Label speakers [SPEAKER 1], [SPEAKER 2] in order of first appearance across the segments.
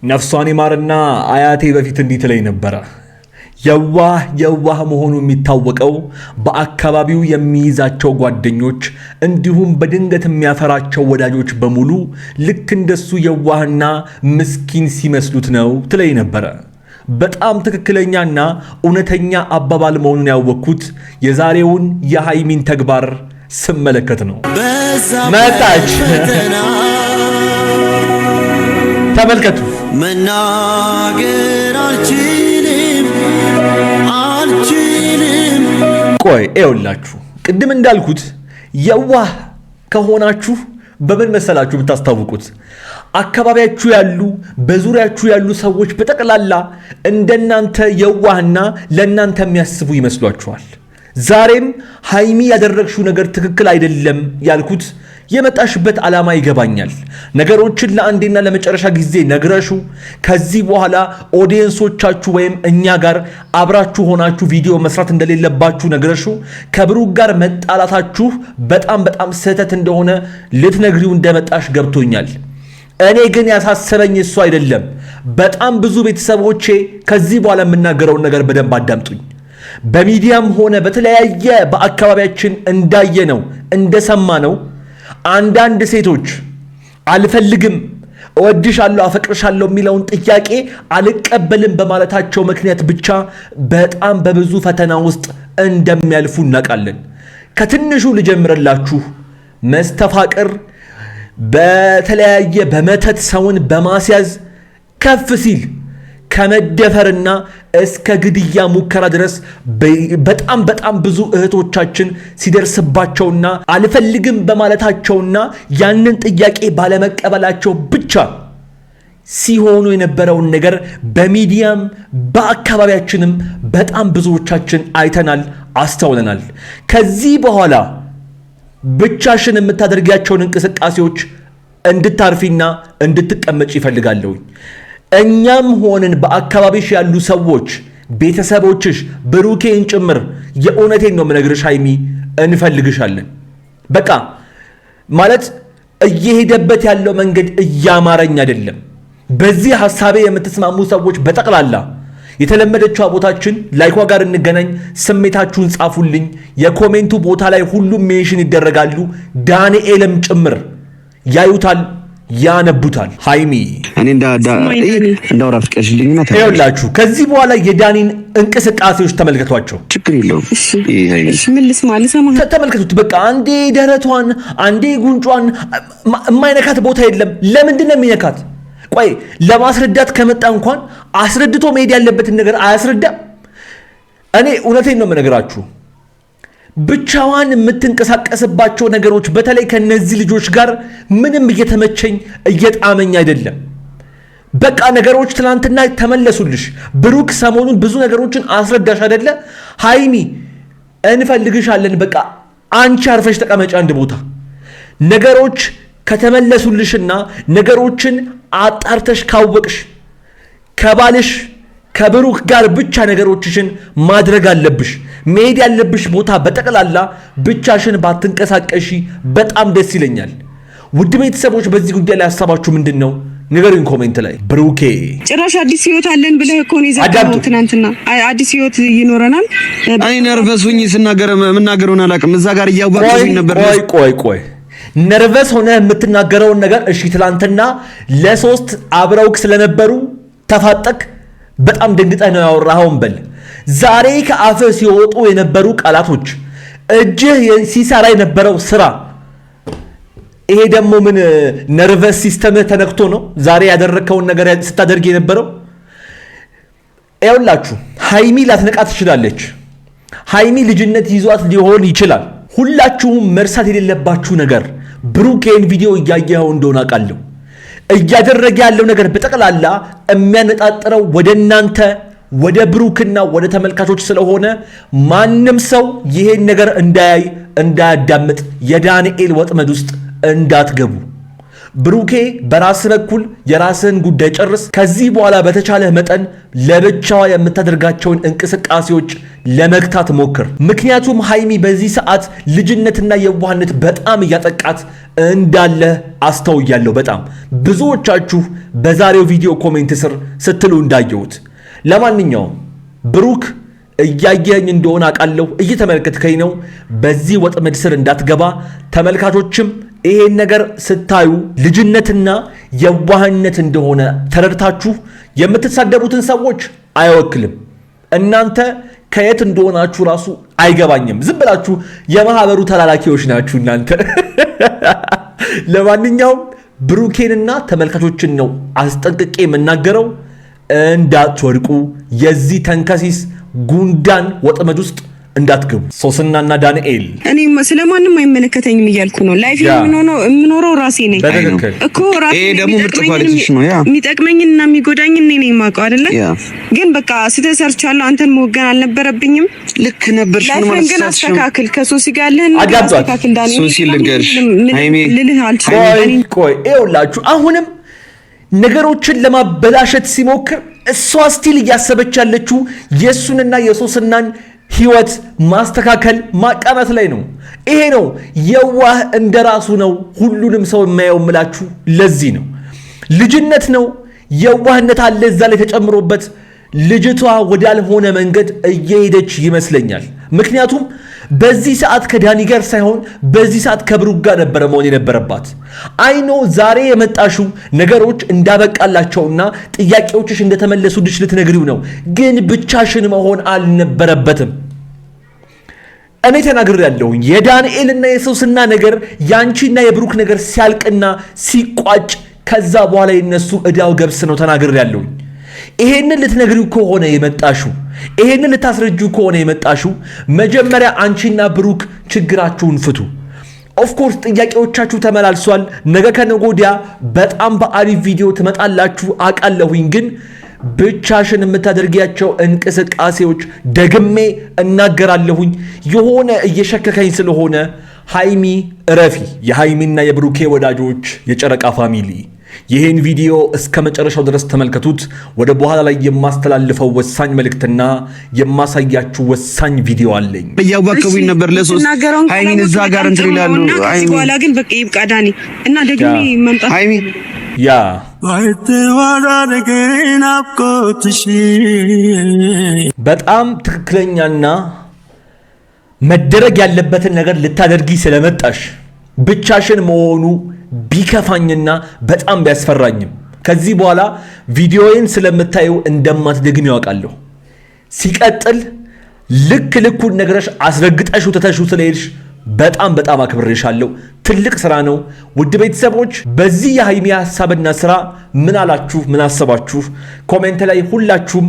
[SPEAKER 1] ነፍሷን ይማርና አያቴ በፊት እንዲህ ትለኝ ነበረ። የዋህ መሆኑ የሚታወቀው በአካባቢው የሚይዛቸው ጓደኞች እንዲሁም በድንገት የሚያፈራቸው ወዳጆች በሙሉ ልክ እንደሱ የዋህና ምስኪን ሲመስሉት ነው ትለኝ ነበረ። በጣም ትክክለኛና እውነተኛ አባባል መሆኑን ያወቅኩት የዛሬውን የሃይሚን ተግባር ስመለከት ነው። መጣች። ተመልከቱ።
[SPEAKER 2] መናገር አልችልም።
[SPEAKER 1] ቆይ ይኸውላችሁ ቅድም እንዳልኩት የዋህ ከሆናችሁ በምን መሰላችሁ ብታስታውቁት? አካባቢያችሁ ያሉ በዙሪያችሁ ያሉ ሰዎች በጠቅላላ እንደናንተ የዋህና ለናንተ የሚያስቡ ይመስሏችኋል። ዛሬም ሃይሚ ያደረግሽው ነገር ትክክል አይደለም ያልኩት የመጣሽበት ዓላማ ይገባኛል። ነገሮችን ለአንዴና ለመጨረሻ ጊዜ ነግረሹ ከዚህ በኋላ ኦዲየንሶቻችሁ ወይም እኛ ጋር አብራችሁ ሆናችሁ ቪዲዮ መስራት እንደሌለባችሁ ነግረሹ ከብሩክ ጋር መጣላታችሁ በጣም ስህተት እንደሆነ ልትነግሪው እንደመጣሽ ገብቶኛል። እኔ ግን ያሳሰበኝ እሱ አይደለም። በጣም ብዙ ቤተሰቦቼ ከዚህ በኋላ የምናገረውን ነገር በደንብ አዳምጡኝ። በሚዲያም ሆነ በተለያየ በአካባቢያችን እንዳየነው እንደሰማነው አንዳንድ ሴቶች አልፈልግም፣ እወድሻለሁ፣ አፈቅርሻለሁ የሚለውን ጥያቄ አልቀበልም በማለታቸው ምክንያት ብቻ በጣም በብዙ ፈተና ውስጥ እንደሚያልፉ እናውቃለን። ከትንሹ ልጀምርላችሁ። መስተፋቅር በተለያየ በመተት ሰውን በማስያዝ ከፍ ሲል ከመደፈርና እስከ ግድያ ሙከራ ድረስ በጣም ብዙ እህቶቻችን ሲደርስባቸውና አልፈልግም በማለታቸውና ያንን ጥያቄ ባለመቀበላቸው ብቻ ሲሆኑ የነበረውን ነገር በሚዲያም በአካባቢያችንም በጣም ብዙዎቻችን አይተናል፣ አስተውለናል። ከዚህ በኋላ ብቻሽን የምታደርጊያቸውን እንቅስቃሴዎች እንድታርፊና እንድትቀመጭ ይፈልጋለሁ። እኛም ሆንን በአካባቢሽ ያሉ ሰዎች ቤተሰቦችሽ ብሩኬን ጭምር የእውነቴን ነው የምነግርሽ ሃይሚ እንፈልግሻለን። በቃ ማለት እየሄደበት ያለው መንገድ እያማረኝ አይደለም። በዚህ ሐሳቤ የምትስማሙ ሰዎች በጠቅላላ የተለመደችው ቦታችን ላይኳ ጋር እንገናኝ፣ ስሜታችሁን ጻፉልኝ። የኮሜንቱ ቦታ ላይ ሁሉም ሜንሽን ይደረጋሉ። ዳንኤልም ጭምር ያዩታል፣ ያነቡታል። ሃይሚ
[SPEAKER 3] እኔ እንዳወራ ፍቀሽልኝና
[SPEAKER 1] ታዩላችሁ። ከዚህ በኋላ የዳኒን እንቅስቃሴዎች ተመልከቷቸው።
[SPEAKER 3] ችግር የለውም።
[SPEAKER 4] እሺ ምን ልስማ
[SPEAKER 1] ተመልከቱት። በቃ አንዴ ደረቷን፣ አንዴ ጉንጯን፣ የማይነካት ቦታ የለም። ለምንድን ነው የሚነካት? ቆይ ለማስረዳት ከመጣ እንኳን አስረድቶ መሄድ ያለበትን ነገር አያስረዳም። እኔ እውነቴን ነው የምነግራችሁ። ብቻዋን የምትንቀሳቀስባቸው ነገሮች በተለይ ከነዚህ ልጆች ጋር ምንም እየተመቸኝ እየጣመኝ አይደለም። በቃ ነገሮች ትናንትና ተመለሱልሽ። ብሩክ ሰሞኑን ብዙ ነገሮችን አስረዳሽ አይደለ? ሃይሚ እንፈልግሻለን። በቃ አንቺ አርፈሽ ተቀመጪ አንድ ቦታ። ነገሮች ከተመለሱልሽና ነገሮችን አጣርተሽ ካወቅሽ ከባልሽ ከብሩክ ጋር ብቻ ነገሮችሽን ማድረግ አለብሽ። መሄድ ያለብሽ ቦታ በጠቅላላ ብቻሽን ባትንቀሳቀሺ በጣም ደስ ይለኛል። ውድ ቤተሰቦች በዚህ ጉዳይ ላይ ሀሳባችሁ ምንድን ነው? ንገሩኝ ኮሜንት ላይ። ብሩኬ
[SPEAKER 4] ጭራሽ አዲስ ህይወት አለን ብለህ እኮ ነው ይዘጋው። ትናንትና አዲስ ህይወት ይኖረናል።
[SPEAKER 3] አይ ነርቨስ ሆኜ የምናገረውን አላውቅም። እዛ ጋር እያዋቀሱኝ ነበር።
[SPEAKER 1] ቆይ ነርቨስ ሆነ የምትናገረውን ነገር እሺ፣ ትናንትና ለሶስት አብረውክ ስለነበሩ ተፋጠቅ በጣም ደንግጠህ ነው ያወራኸውን በል። ዛሬ ከአፍህ ሲወጡ የነበሩ ቃላቶች፣ እጅህ ሲሰራ የነበረው ስራ፣ ይሄ ደግሞ ምን ነርቨስ ሲስተምህ ተነክቶ ነው ዛሬ ያደረከውን ነገር ስታደርግ የነበረው? ይኸውላችሁ ሃይሚ ላትነቃ ትችላለች። ሃይሚ ልጅነት ይዟት ሊሆን ይችላል። ሁላችሁም መርሳት የሌለባችሁ ነገር ብሩኬን ቪዲዮ እያየኸው እንደሆነ አውቃለሁ። እያደረገ ያለው ነገር በጠቅላላ የሚያነጣጥረው ወደ እናንተ ወደ ብሩክና ወደ ተመልካቾች ስለሆነ ማንም ሰው ይሄን ነገር እንዳያይ እንዳያዳምጥ የዳንኤል ወጥመድ ውስጥ እንዳትገቡ። ብሩኬ በራስ በኩል የራስህን ጉዳይ ጨርስ። ከዚህ በኋላ በተቻለህ መጠን ለብቻዋ የምታደርጋቸውን እንቅስቃሴዎች ለመግታት ሞክር። ምክንያቱም ሃይሚ በዚህ ሰዓት ልጅነትና የዋህነት በጣም እያጠቃት እንዳለ አስተውያለሁ። በጣም ብዙዎቻችሁ በዛሬው ቪዲዮ ኮሜንት ስር ስትሉ እንዳየሁት። ለማንኛውም ብሩክ እያየኝ እንደሆነ አውቃለሁ፣ እየተመለከትከኝ ነው። በዚህ ወጥመድ ስር እንዳትገባ። ተመልካቾችም ይሄን ነገር ስታዩ ልጅነትና የዋህነት እንደሆነ ተረድታችሁ የምትሳደቡትን ሰዎች አይወክልም። እናንተ ከየት እንደሆናችሁ ራሱ አይገባኝም። ዝም ብላችሁ የማህበሩ ተላላኪዎች ናችሁ እናንተ። ለማንኛውም ብሩኬንና ተመልካቾችን ነው አስጠንቅቄ የምናገረው፣ እንዳትወድቁ፣ የዚህ ተንከሲስ ጉንዳን ወጥመድ ውስጥ እንዳትገቡ። ሶስናና ዳንኤል
[SPEAKER 4] እኔ ስለማንም አይመለከተኝም እያልኩ ነው። ላይፍ የምኖረው ራሴ ነኝ እኮ ራሴ።
[SPEAKER 3] ይሄ ደግሞ ምርጥ ኳሊቲሽ ነው።
[SPEAKER 4] የሚጠቅመኝና የሚጎዳኝ እኔ ነኝ የማውቀው አይደለ? ግን በቃ ስተሰርቻለሁ። አንተን መወገን አልነበረብኝም።
[SPEAKER 3] ልክ ነበርሽ ነው ማለት
[SPEAKER 4] ግን አስተካክል። ከሶሲ ጋር ያለህን አስተካክል። ዳንኤል
[SPEAKER 3] ሶሲ ልንገርሽ፣ ሃይሜ
[SPEAKER 4] ልልህ አልችልም።
[SPEAKER 1] ቆይ ይኸውላችሁ፣ አሁንም ነገሮችን ለማበላሸት ሲሞክር እሷ ስቲል እያሰበች ያለችው የሱንና የሶስናን ህይወት ማስተካከል ማቃናት ላይ ነው። ይሄ ነው የዋህ እንደራሱ ነው ሁሉንም ሰው የማየው ምላችሁ። ለዚህ ነው ልጅነት ነው የዋህነት አለ እዛ ላይ ተጨምሮበት። ልጅቷ ወዳልሆነ መንገድ እየሄደች ይመስለኛል። ምክንያቱም በዚህ ሰዓት ከዳኒ ጋር ሳይሆን በዚህ ሰዓት ከብሩክ ጋር ነበረ መሆን የነበረባት። አይኖ ዛሬ የመጣሽው ነገሮች እንዳበቃላቸውና ጥያቄዎችሽ እንደተመለሱልሽ ልትነግሪው ነው፣ ግን ብቻሽን መሆን አልነበረበትም። እኔ ተናግሬያለሁ። የዳንኤልና የሶስና ነገር ያንቺና የብሩክ ነገር ሲያልቅና ሲቋጭ ከዛ በኋላ የነሱ እዳው ገብስ ነው ተናግሬያለሁ። ይሄንን ልትነግሪው ከሆነ የመጣሽው፣ ይሄንን ልታስረጁ ከሆነ የመጣሽው መጀመሪያ አንቺና ብሩክ ችግራችሁን ፍቱ። ኦፍኮርስ ጥያቄዎቻችሁ ተመላልሷል። ነገ ከነገ ወዲያ በጣም በአሪፍ ቪዲዮ ትመጣላችሁ አውቃለሁኝ። ግን ብቻሽን የምታደርጊያቸው እንቅስቃሴዎች ደግሜ እናገራለሁኝ የሆነ እየሸከከኝ ስለሆነ ሃይሚ እረፊ። የሃይሚና የብሩኬ ወዳጆች፣ የጨረቃ ፋሚሊ ይህን ቪዲዮ እስከ መጨረሻው ድረስ ተመልከቱት። ወደ በኋላ ላይ የማስተላልፈው ወሳኝ መልእክትና የማሳያችሁ ወሳኝ ቪዲዮ አለኝ።
[SPEAKER 3] እያዋከቡኝ ነበር ለሶስት ሃይሚን እዛ ጋር እንትን ይላሉ።
[SPEAKER 4] ሃይሚ በኋላ ግን በቃ ይብቃ ዳኒ እና ደግሜ መምጣት
[SPEAKER 3] ሃይሚ
[SPEAKER 1] ያ በጣም ትክክለኛና መደረግ ያለበትን ነገር ልታደርጊ ስለመጣሽ ብቻሽን መሆኑ ቢከፋኝና በጣም ቢያስፈራኝም ከዚህ በኋላ ቪዲዮዬን ስለምታዩ እንደማትደግም ያውቃለሁ። ሲቀጥል ልኩን ነገርሽ አስረግጠሽው ተተሽው ስለሄድሽ በጣም አክብሬሻለሁ። ትልቅ ስራ ነው። ውድ ቤተሰቦች በዚህ የሃይሚ ሐሳብና ስራ ምን አላችሁ? ምን አሰባችሁ? ኮሜንት ላይ ሁላችሁም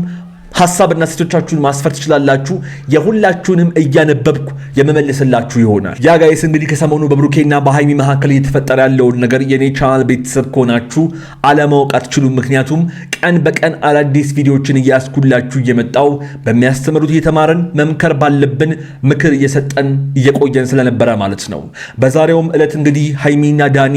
[SPEAKER 1] ሐሳብና ሴቶቻችሁን ማስፈር ትችላላችሁ። የሁላችሁንም እያነበብኩ የመመልስላችሁ ይሆናል። ያ ጋይስ እንግዲህ ከሰሞኑ በብሩኬና በሃይሚ መካከል እየተፈጠረ ያለውን ነገር የኔ ቻናል ቤተሰብ ከሆናችሁ አለማወቅ አትችሉም። ምክንያቱም ቀን በቀን አዳዲስ ቪዲዮዎችን እያስኩላችሁ እየመጣው በሚያስተምሩት እየተማረን መምከር ባለብን ምክር እየሰጠን እየቆየን ስለነበረ ማለት ነው። በዛሬውም ዕለት እንግዲህ ሃይሚና ዳኒ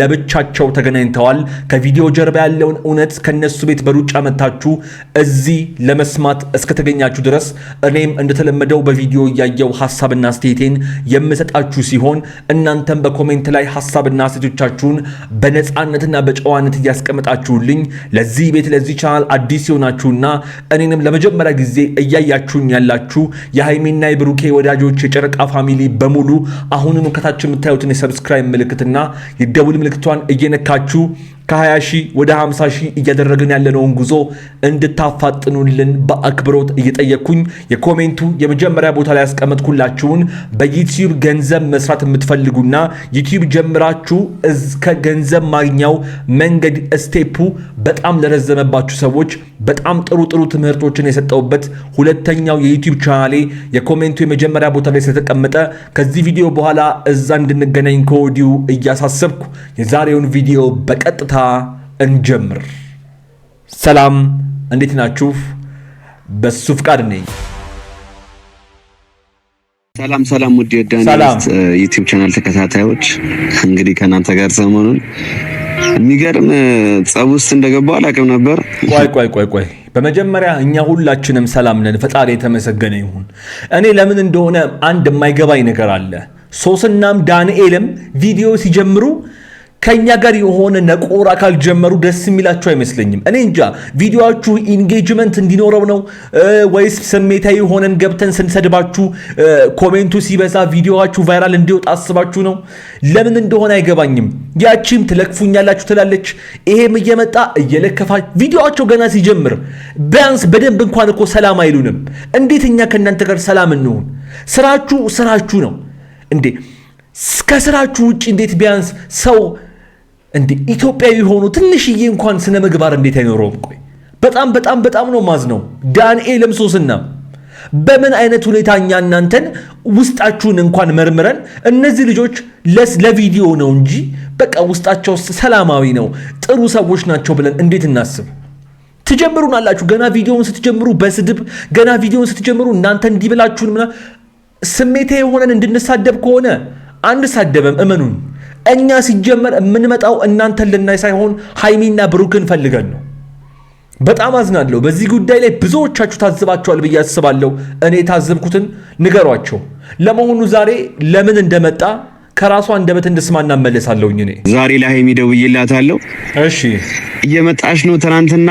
[SPEAKER 1] ለብቻቸው ተገናኝተዋል። ከቪዲዮ ጀርባ ያለውን እውነት ከነሱ ቤት በሩጫ መታችሁ እዚህ ለመስማት እስከተገኛችሁ ድረስ እኔም እንደተለመደው በቪዲዮ ያያው ሐሳብና አስተያየቴን የምሰጣችሁ ሲሆን እናንተም በኮሜንት ላይ ሐሳብና አስተያየቶቻችሁን በነፃነትና በጨዋነት እያስቀመጣችሁልኝ ለዚህ ቤት ለዚህ ቻናል አዲስ ይሆናችሁና እኔንም ለመጀመሪያ ጊዜ እያያችሁኝ ያላችሁ የሃይሚና የብሩኬ ወዳጆች የጨረቃ ፋሚሊ በሙሉ አሁንም ከታች የምታዩትን የሰብስክራይብ ምልክትና የደውል ምልክቷን እየነካችሁ ከ20 ሺህ ወደ 50 ሺህ እያደረግን ያለነውን ጉዞ እንድታፋጥኑልን በአክብሮት እየጠየቅኩኝ የኮሜንቱ የመጀመሪያ ቦታ ላይ ያስቀመጥኩላችሁን በዩቲዩብ ገንዘብ መስራት የምትፈልጉና ዩቲዩብ ጀምራችሁ እስከ ገንዘብ ማግኛው መንገድ ስቴፑ በጣም ለረዘመባችሁ ሰዎች በጣም ጥሩ ትምህርቶችን የሰጠውበት ሁለተኛው የዩቲዩብ ቻናሌ የኮሜንቱ የመጀመሪያ ቦታ ላይ ስለተቀመጠ ከዚህ ቪዲዮ በኋላ እዛ እንድንገናኝ ከወዲሁ እያሳሰብኩ የዛሬውን ቪዲዮ በቀጥታ እንጀምር። ሰላም፣ እንዴት ናችሁ? በሱ ፍቃድ ነኝ።
[SPEAKER 3] ሰላም ውድ የዳንኤል ዩቲዩብ ቻናል ተከታታዮች፣ እንግዲህ ከናንተ ጋር ሰሞኑን የሚገርም ጸብ ውስጥ እንደገባው አላውቅም ነበር።
[SPEAKER 1] ቆይ በመጀመሪያ እኛ ሁላችንም ሰላም ነን፣ ፈጣሪ የተመሰገነ ይሁን። እኔ ለምን እንደሆነ አንድ የማይገባኝ ነገር አለ። ሶስናም ዳንኤልም ቪዲዮ ሲጀምሩ ከኛ ጋር የሆነ ነቆራ ካልጀመሩ ደስ የሚላችሁ አይመስለኝም። እኔ እንጃ ቪዲዮአችሁ ኢንጌጅመንት እንዲኖረው ነው ወይስ ስሜታዊ ሆነን ገብተን ስንሰድባችሁ ኮሜንቱ ሲበዛ ቪዲዮአችሁ ቫይራል እንዲወጣ አስባችሁ ነው? ለምን እንደሆነ አይገባኝም። ያቺም ትለክፉኛላችሁ ትላለች፣ ይሄም እየመጣ እየለከፋ ቪዲዮአቸው ገና ሲጀምር ቢያንስ በደንብ እንኳን እኮ ሰላም አይሉንም። እንዴት እኛ ከእናንተ ጋር ሰላም እንሁን? ስራችሁ ነው እንዴ? ከስራችሁ ውጭ እንዴት ቢያንስ ሰው እንዴ ኢትዮጵያዊ ሆኖ ትንሽዬ እንኳን ስነ ምግባር እንዴት አይኖረውም? ቆይ በጣም ነው ማዝነው። ዳንኤልም ሶስና በምን አይነት ሁኔታ እኛ እናንተን ውስጣችሁን እንኳን መርምረን እነዚህ ልጆች ለቪዲዮ ነው እንጂ በቃ ውስጣቸው ሰላማዊ ነው ጥሩ ሰዎች ናቸው ብለን እንዴት እናስብ? ትጀምሩናላችሁ ገና ቪዲዮውን ስትጀምሩ በስድብ ገና ቪዲዮውን ስትጀምሩ እናንተ እንዲብላችሁን ስሜቴ የሆነን እንድንሳደብ ከሆነ አንሳደብም። እመኑን። እኛ ሲጀመር የምንመጣው እናንተን ልናይ ሳይሆን ሃይሚና ብሩክን ፈልገን ነው። በጣም አዝናለሁ። በዚህ ጉዳይ ላይ ብዙዎቻችሁ ታዝባችኋል ብዬ አስባለሁ። እኔ ታዘብኩትን ንገሯቸው። ለመሆኑ ዛሬ ለምን እንደመጣ ከራሷ አንደበት እንድስማና መለሳለሁኝ። እኔ
[SPEAKER 3] ዛሬ ለሃይሚ ደውዬላታለሁ።
[SPEAKER 1] እሺ
[SPEAKER 3] እየመጣሽ ነው? ትናንትና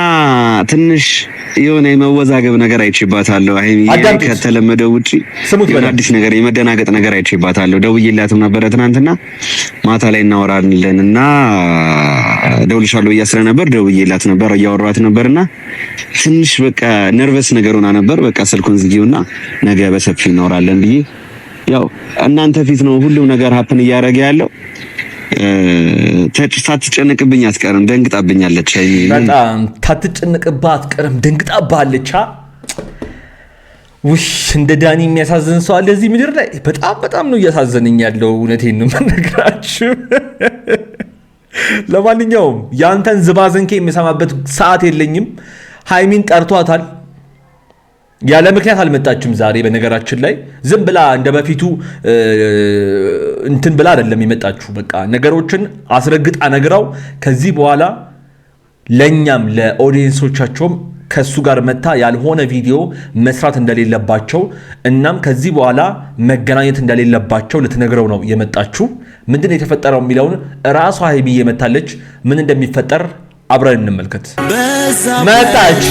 [SPEAKER 3] ትንሽ የሆነ የመወዛገብ ነገር አይቼባታለሁ። ሃይሚ ከተለመደው ውጪ የሆነ አዲስ ነገር የመደናገጥ ነገር አይቼባታለሁ። ደውዬላትም ነበረ ትናንትና ማታ ላይ እናወራለንና ደውልሻለሁ እያስረ ነበር። ደውዬላት ነበር እያወራኋት ነበርና ትንሽ በቃ ነርቨስ ነገር ሆና ነበር። በቃ ስልኩን ዝጊውና ነገ በሰፊ እናወራለን ብዬ ያው እናንተ ፊት ነው ሁሉም ነገር ሀፕን እያደረገ ያለው። ሳትጨነቅብኝ አትቀርም። ደንግጣብኛለች።
[SPEAKER 1] በጣም ታትጨነቅባት አትቀርም። ደንግጣባለች። ውሽ እንደ ዳኒ የሚያሳዝን ሰው አለ እዚህ ምድር ላይ? በጣም ነው እያሳዘነኝ ያለው። እውነቴን ነው የምነግራችሁ። ለማንኛውም ያንተን ዝባዝንኬ የሚሰማበት ሰዓት የለኝም። ሃይሚን ጠርቷታል። ያለ ምክንያት አልመጣችም ዛሬ። በነገራችን ላይ ዝም ብላ እንደ በፊቱ እንትን ብላ አይደለም የመጣችሁ። በቃ ነገሮችን አስረግጣ ነግራው ከዚህ በኋላ ለኛም ለኦዲየንሶቻቸውም ከሱ ጋር መታ ያልሆነ ቪዲዮ መስራት እንደሌለባቸው እናም ከዚህ በኋላ መገናኘት እንደሌለባቸው ልትነግረው ነው የመጣችሁ። ምንድነው የተፈጠረው የሚለውን ራሷ ሃይሚ የመታለች። ምን እንደሚፈጠር አብረን እንመልከት። መጣች።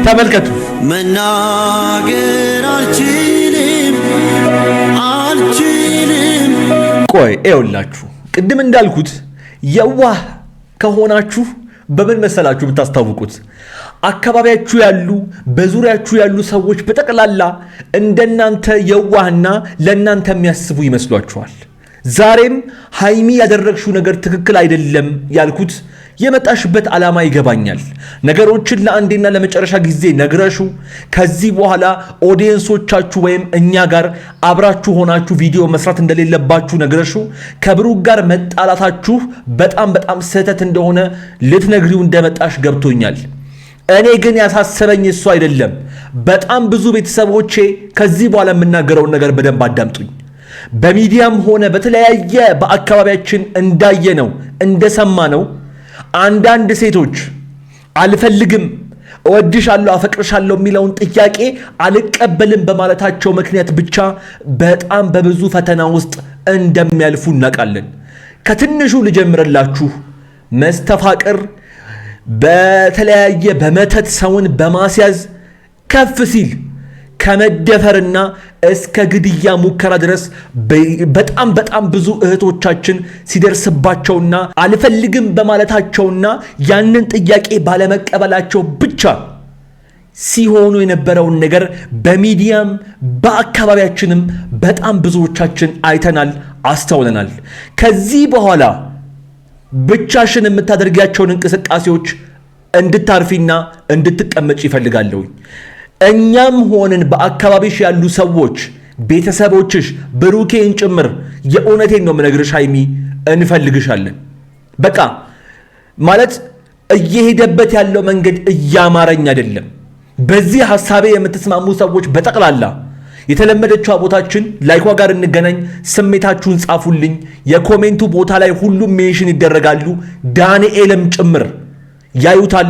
[SPEAKER 1] ተመልከቱ።
[SPEAKER 2] መናገር አልችልም።
[SPEAKER 1] ቆይ ይኸውላችሁ ቅድም እንዳልኩት የዋህ ከሆናችሁ በምን መሰላችሁ ብታስታውቁት? አካባቢያችሁ ያሉ በዙሪያችሁ ያሉ ሰዎች በጠቅላላ እንደናንተ የዋህና ለናንተ የሚያስቡ ይመስሏችኋል። ዛሬም ሃይሚ ያደረግሽው ነገር ትክክል አይደለም ያልኩት የመጣሽበት ዓላማ ይገባኛል። ነገሮችን ለአንዴና ለመጨረሻ ጊዜ ነግረሹ ከዚህ በኋላ ኦዲየንሶቻችሁ ወይም እኛ ጋር አብራችሁ ሆናችሁ ቪዲዮ መስራት እንደሌለባችሁ ነግረሹ ከብሩክ ጋር መጣላታችሁ በጣም ስህተት እንደሆነ ልትነግሪው እንደመጣሽ ገብቶኛል። እኔ ግን ያሳሰበኝ እሱ አይደለም። በጣም ብዙ ቤተሰቦቼ ከዚህ በኋላ የምናገረውን ነገር በደንብ አዳምጡኝ። በሚዲያም ሆነ በተለያየ በአካባቢያችን እንዳየነው እንደሰማነው አንዳንድ ሴቶች አልፈልግም፣ እወድሻለሁ፣ አፈቅርሻለሁ የሚለውን ጥያቄ አልቀበልም በማለታቸው ምክንያት ብቻ በጣም በብዙ ፈተና ውስጥ እንደሚያልፉ እናውቃለን። ከትንሹ ልጀምርላችሁ። መስተፋቅር በተለያየ በመተት ሰውን በማስያዝ ከፍ ሲል ከመደፈርና እስከ ግድያ ሙከራ ድረስ በጣም ብዙ እህቶቻችን ሲደርስባቸውና አልፈልግም በማለታቸውና ያንን ጥያቄ ባለመቀበላቸው ብቻ ሲሆኑ የነበረውን ነገር በሚዲያም በአካባቢያችንም በጣም ብዙዎቻችን አይተናል፣ አስተውለናል። ከዚህ በኋላ ብቻሽን የምታደርጊያቸውን እንቅስቃሴዎች እንድታርፊና እንድትቀመጭ ይፈልጋለሁ። እኛም ሆንን በአካባቢሽ ያሉ ሰዎች ቤተሰቦችሽ ብሩኬን ጭምር የእውነቴን ነው የምነግርሽ ሃይሚ እንፈልግሻለን። በቃ ማለት እየሄደበት ያለው መንገድ እያማረኝ አይደለም። በዚህ ሐሳቤ የምትስማሙ ሰዎች በጠቅላላ የተለመደችው ቦታችን ላይኳ ጋር እንገናኝ። ስሜታችሁን ጻፉልኝ። የኮሜንቱ ቦታ ላይ ሁሉም ሜንሽን ይደረጋሉ። ዳንኤልም ጭምር ያዩታል፣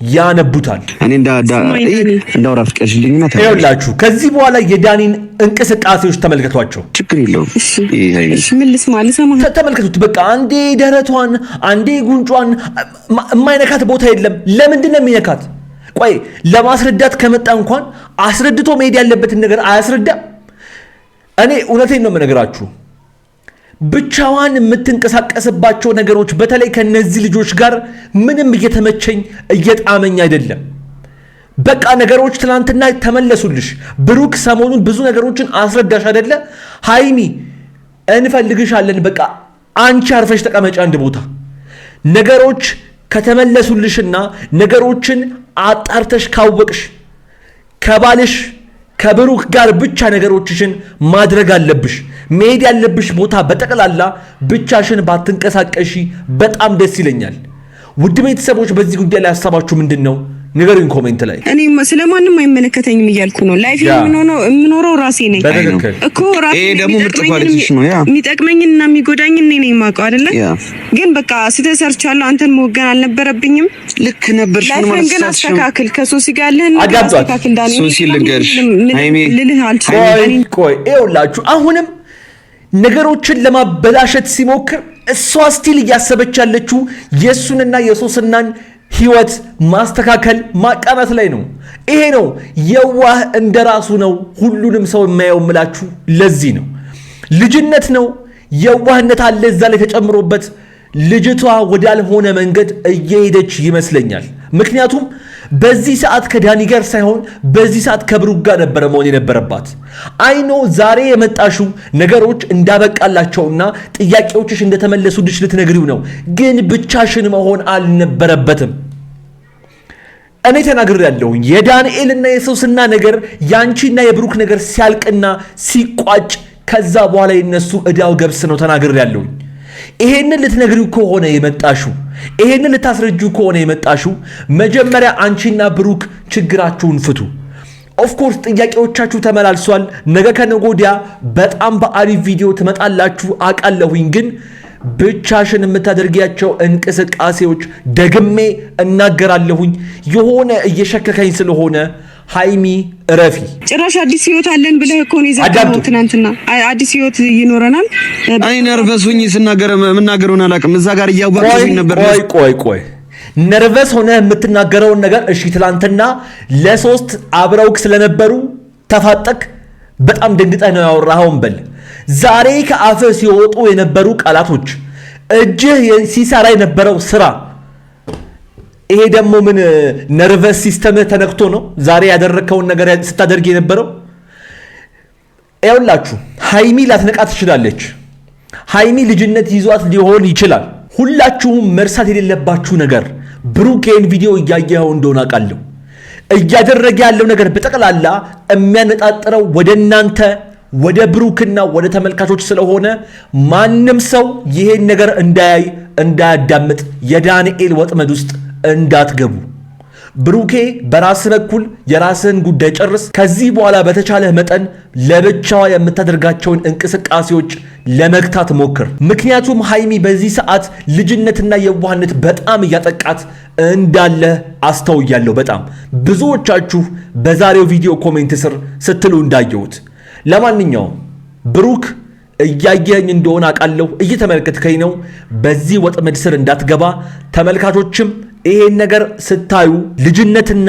[SPEAKER 1] ያነቡታል።
[SPEAKER 3] እኔ እንዳውራ ፍቀሽልኝና
[SPEAKER 1] ይኸውላችሁ ከዚህ በኋላ የዳኒን እንቅስቃሴዎች ተመልከቷቸው።
[SPEAKER 3] ችግር የለውም።
[SPEAKER 4] እሺ ምን ልስማ ልሰማ
[SPEAKER 1] ተመልከቱት። በቃ አንዴ ደረቷን፣ አንዴ ጉንጯን፣ የማይነካት ቦታ የለም። ለምንድን ነው የሚነካት? ቆይ ለማስረዳት ከመጣ እንኳን አስረድቶ መሄድ ያለበትን ነገር አያስረዳም። እኔ እውነቴን ነው የምነግራችሁ። ብቻዋን የምትንቀሳቀስባቸው ነገሮች በተለይ ከነዚህ ልጆች ጋር ምንም እየተመቸኝ እየጣመኝ አይደለም። በቃ ነገሮች ትናንትና ተመለሱልሽ። ብሩክ ሰሞኑን ብዙ ነገሮችን አስረዳሽ አይደለ? ሃይሚ እንፈልግሻለን፣ በቃ አንቺ አርፈሽ ተቀመጪ አንድ ቦታ። ነገሮች ከተመለሱልሽና ነገሮችን አጣርተሽ ካወቅሽ ከባልሽ ከብሩክ ጋር ብቻ ነገሮችሽን ማድረግ አለብሽ። መሄድ ያለብሽ ቦታ በጠቅላላ ብቻሽን ባትንቀሳቀሺ በጣም ደስ ይለኛል። ውድ ቤተሰቦች በዚህ ጉዳይ ላይ ሐሳባችሁ ምንድነው? ንገሩኝ ኮሜንት ላይ።
[SPEAKER 4] እኔ ስለማንም አይመለከተኝም እያልኩ ነው። ላይፍ የምኖረው ራሴ ነኝ እኮ ራሴ።
[SPEAKER 3] ደግሞ ምርጥ ኳሊቲሽ ነው።
[SPEAKER 4] የሚጠቅመኝና የሚጎዳኝ እኔ ነኝ የማውቀው አይደለ? ግን በቃ ስተሰርቻለሁ። አንተን መወገን አልነበረብኝም።
[SPEAKER 3] ልክ ነበርሽ ነው ማለት
[SPEAKER 4] ግን አስተካክል። ከሶሲ ጋር ያለህን አስተካክል። ዳኒ
[SPEAKER 3] ሶሲ ልንገርሽ፣ ሃይሚ
[SPEAKER 4] ልልህ አልችልም።
[SPEAKER 1] ቆይ ይኸውላችሁ አሁንም ነገሮችን ለማበላሸት ሲሞክር እሷ ስቲል እያሰበች ያለችው የሱንና የሶስናን ህይወት ማስተካከል ማቃናት ላይ ነው። ይሄ ነው የዋህ እንደራሱ ነው ሁሉንም ሰው የማየው ምላችሁ። ለዚህ ነው ልጅነት ነው የዋህነት አለ እዛ ላይ ተጨምሮበት ልጅቷ ወዳልሆነ መንገድ እየሄደች ይመስለኛል። ምክንያቱም በዚህ ሰዓት ከዳኒ ጋር ሳይሆን በዚህ ሰዓት ከብሩክ ጋር ነበረ መሆን የነበረባት። አይኖ ዛሬ የመጣሽው ነገሮች እንዳበቃላቸውና ጥያቄዎችሽ እንደተመለሱልሽ ልትነግሪው ነው፣ ግን ብቻሽን መሆን አልነበረበትም። እኔ ተናግሬያለሁ። የዳንኤልና የሶስና ነገር ያንቺና የብሩክ ነገር ሲያልቅና ሲቋጭ ከዛ በኋላ የነሱ እዳው ገብስ ነው ተናግሬያለሁ። ይሄንን ልትነግሪው ከሆነ የመጣሽው ይሄንን ልታስረጁ ከሆነ የመጣሽው መጀመሪያ አንቺና ብሩክ ችግራችሁን ፍቱ። ኦፍ ኮርስ ጥያቄዎቻችሁ ተመላልሷል። ነገ ከነገ ወዲያ በጣም በአሪፍ ቪዲዮ ትመጣላችሁ አውቃለሁኝ። ግን ብቻሽን የምታደርጊያቸው እንቅስቃሴዎች ደግሜ እናገራለሁኝ የሆነ እየሸከከኝ ስለሆነ ሃይሚ እረፊ።
[SPEAKER 4] ጭራሽ አዲስ ህይወት አለን ብለህ እኮ ነው ይዘጋው። ትናንትና አዲስ ህይወት ይኖረናል።
[SPEAKER 3] አይ ነርቨስ ሆኜ ስናገር የምናገረውን አላውቅም። እዛ ጋር እያዋቀኝ ነበር።
[SPEAKER 1] ቆይ ነርቨስ ሆነ የምትናገረውን ነገር እሺ፣ ትናንትና ለሶስት አብረውክ ስለነበሩ ተፋጠክ በጣም ደንግጠህ ነው ያወራኸውን በል። ዛሬ ከአፍህ ሲወጡ የነበሩ ቃላቶች፣ እጅህ ሲሰራ የነበረው ስራ፣ ይሄ ደግሞ ምን ነርቨስ ሲስተምህ ተነክቶ ነው ዛሬ ያደረከውን ነገር ስታደርግ የነበረው? ይኸውላችሁ ሃይሚ ላትነቃ ትችላለች። ሃይሚ ልጅነት ይዟት ሊሆን ይችላል። ሁላችሁም መርሳት የሌለባችሁ ነገር ብሩኬን ቪዲዮ እያየኸው እንደሆነ አውቃለሁ። እያደረገ ያለው ነገር በጠቅላላ የሚያነጣጥረው ወደ እናንተ ወደ ብሩክና ወደ ተመልካቾች ስለሆነ ማንም ሰው ይሄን ነገር እንዳያይ እንዳያዳምጥ የዳንኤል ወጥመድ ውስጥ እንዳትገቡ። ብሩኬ በራስ በኩል የራስህን ጉዳይ ጨርስ። ከዚህ በኋላ በተቻለህ መጠን ለብቻዋ የምታደርጋቸውን እንቅስቃሴዎች ለመግታት ሞክር። ምክንያቱም ሃይሚ በዚህ ሰዓት ልጅነትና የዋህነት በጣም እያጠቃት እንዳለ አስተውያለሁ። በጣም ብዙዎቻችሁ በዛሬው ቪዲዮ ኮሜንት ስር ስትሉ እንዳየሁት። ለማንኛውም ብሩክ እያየኝ እንደሆነ አውቃለሁ፣ እየተመለከትከኝ ነው። በዚህ ወጥመድ ስር እንዳትገባ። ተመልካቾችም ይሄን ነገር ስታዩ ልጅነትና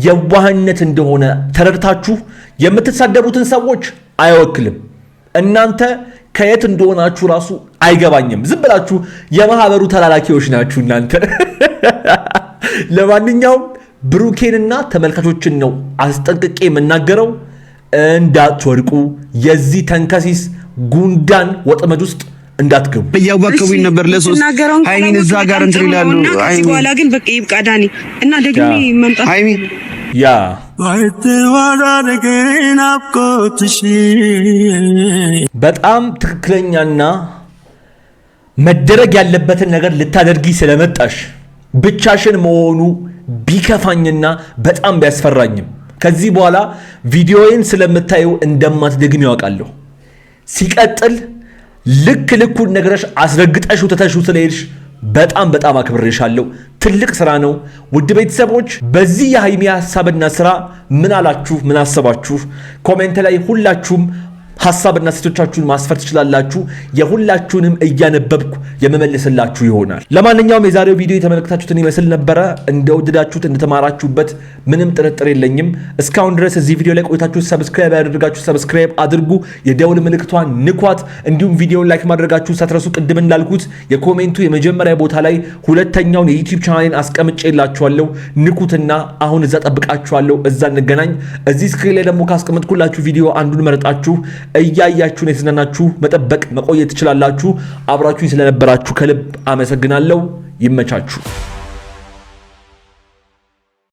[SPEAKER 1] የዋህነት እንደሆነ ተረድታችሁ የምትሳደቡትን ሰዎች አይወክልም። እናንተ ከየት እንደሆናችሁ ራሱ አይገባኝም። ዝም ብላችሁ የማህበሩ ተላላኪዎች ናችሁ እናንተ። ለማንኛውም ብሩኬንና ተመልካቾችን ነው አስጠንቅቄ የምናገረው፣ እንዳትወድቁ የዚህ ተንከሲስ ጉንዳን ወጥመድ ውስጥ እንዳትገቡ።
[SPEAKER 3] እያዋከቡኝ ነበር ለሶስት ሃይሚን እዛ ጋር እንትን ይላሉ።
[SPEAKER 4] ሃይሚ በኋላ ግን በቃ ይብቃ ዳኒ እና ደግሞ መምጣት
[SPEAKER 3] ሃይሚ
[SPEAKER 1] ያ በጣም ትክክለኛና መደረግ ያለበትን ነገር ልታደርጊ ስለመጣሽ ብቻሽን መሆኑ ቢከፋኝና በጣም ቢያስፈራኝም ከዚህ በኋላ ቪዲዮዬን ስለምታዩ እንደማትደግም ያውቃለሁ። ሲቀጥል ልክ ልኩን ነግረሽ አስረግጠሽው ተተሽው ስለሄድሽ በጣም አክብሬሻለሁ። ትልቅ ስራ ነው። ውድ ቤተሰቦች በዚህ የሃይሚ ሐሳብና ስራ ምን አላችሁ? ምን አሰባችሁ? ኮሜንት ላይ ሁላችሁም ሐሳብና ሴቶቻችሁን ማስፈር ትችላላችሁ። የሁላችሁንም እያነበብኩ የመመልስላችሁ ይሆናል። ለማንኛውም የዛሬው ቪዲዮ የተመለከታችሁትን ይመስል ነበረ። እንደወደዳችሁት እንደተማራችሁበት ምንም ጥርጥር የለኝም። እስካሁን ድረስ እዚህ ቪዲዮ ላይ ቆይታችሁ ሰብስክራይብ ያደርጋችሁ ሰብስክራይብ አድርጉ፣ የደውል ምልክቷን ንኳት። እንዲሁም ቪዲዮውን ላይክ ማድረጋችሁ ሳትረሱ፣ ቅድም እንዳልኩት የኮሜንቱ የመጀመሪያ ቦታ ላይ ሁለተኛውን የዩቲዩብ ቻናሌን አስቀምጬላችኋለሁ። ንኩትና አሁን እዛ ጠብቃችኋለሁ። እዛ እንገናኝ። እዚህ ስክሪን ላይ ደግሞ ካስቀመጥኩላችሁ ቪዲዮ አንዱን መረጣችሁ እያያችሁን የተዝናናችሁ መጠበቅ መቆየት ትችላላችሁ። አብራችሁኝ ስለነበራችሁ ከልብ አመሰግናለሁ። ይመቻችሁ።